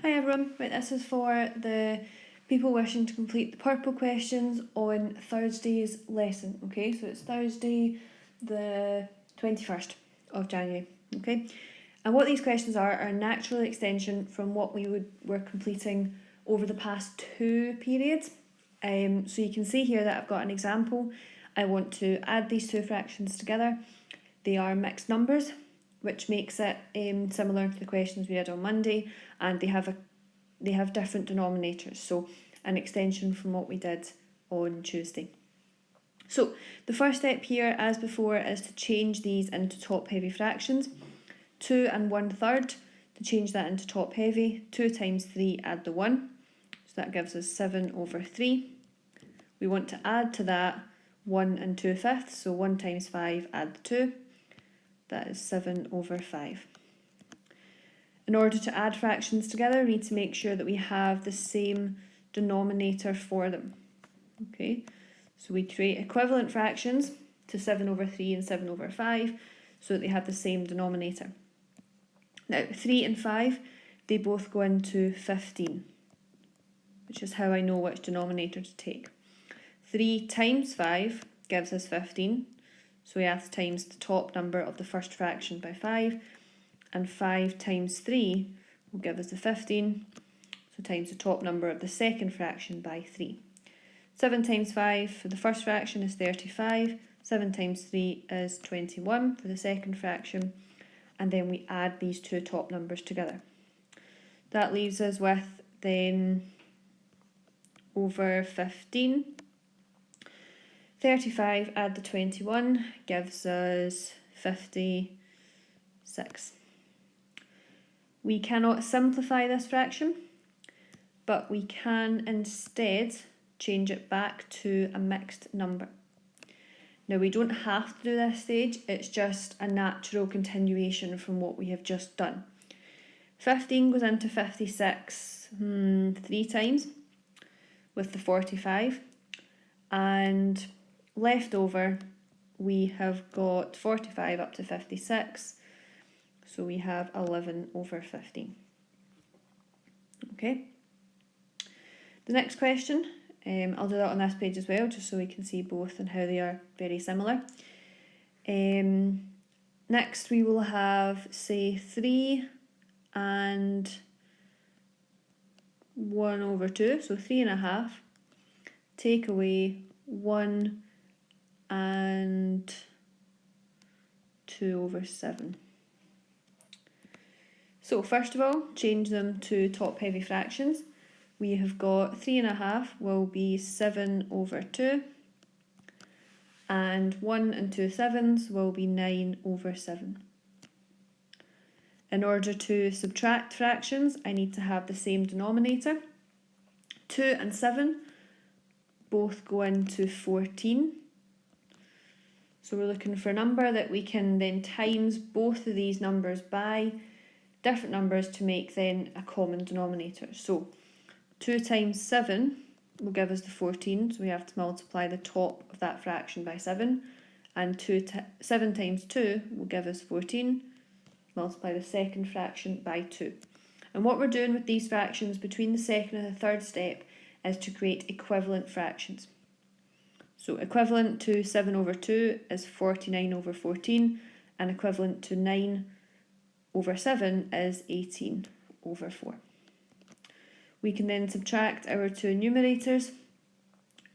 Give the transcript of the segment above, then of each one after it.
Hi everyone, right, this is for the people wishing to complete the purple questions on Thursday's lesson, okay? So it's Thursday the 21st of January, okay? And what these questions are a natural extension from what were completing over the past two periods. So you can see here that I've got an example. I want to add these two fractions together. They are mixed numbers, which makes it similar to the questions we did on Monday, and they have different denominators, so an extension from what we did on Tuesday. So the first step here, as before, is to change these into top-heavy fractions. 2 1/3, to change that into top-heavy, 2 times 3, add the 1, so that gives us 7/3. We want to add to that 1 2/5, so 1 times 5, add the 2, that is 7/5. In order to add fractions together, we need to make sure that we have the same denominator for them. Okay, so we create equivalent fractions to 7/3 and 7/5 so that they have the same denominator. Now 3 and 5, they both go into 15, which is how I know which denominator to take. 3 times 5 gives us 15, so we have to times the top number of the first fraction by 5, and 5 times 3 will give us the 15, so times the top number of the second fraction by 3. 7 times 5 for the first fraction is 35, 7 times 3 is 21 for the second fraction, and then we add these two top numbers together. That leaves us with then over 15. 35 add the 21 gives us 56. We cannot simplify this fraction, but we can instead change it back to a mixed number. Now we don't have to do this stage, it's just a natural continuation from what we have just done. 15 goes into 56 3 times with the 45, and left over we have got 45 up to 56, so we have 11/15. Okay. The next question, I'll do that on this page as well, just so we can see both and how they are very similar. Next we will have, say, 3 and 1/2, so 3.5, take away 1 and 2/7. So first of all, change them to top-heavy fractions. We have got 3.5 will be 7/2, and 1 2/7 will be 9/7. In order to subtract fractions, I need to have the same denominator. 2 and 7 both go into 14. So we're looking for a number that we can then times both of these numbers by different numbers to make then a common denominator. So 2 times 7 will give us the 14, so we have to multiply the top of that fraction by 7, and 7 times 2 will give us 14, multiply the second fraction by 2. And what we're doing with these fractions between the second and the third step is to create equivalent fractions. So equivalent to 7/2 is 49/14, and equivalent to 9/7 is 18/4. We can then subtract our two numerators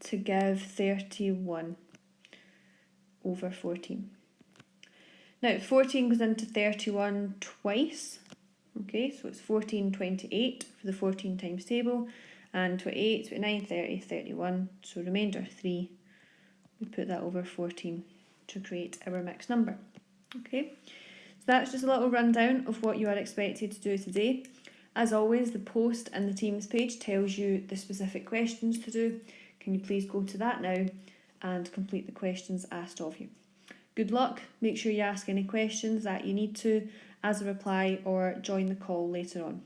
to give 31/14. Now 14 goes into 31 twice, okay, so it's 14/28 for the 14 times table, and 28, 29, 30, 31, so remainder 3, we put that over 14 to create our mixed number. Okay, so that's just a little rundown of what you are expected to do today. As always, the post and the Teams page tells you the specific questions to do. Can you please go to that now and complete the questions asked of you. Good luck. Make sure you ask any questions that you need to as a reply, or join the call later on.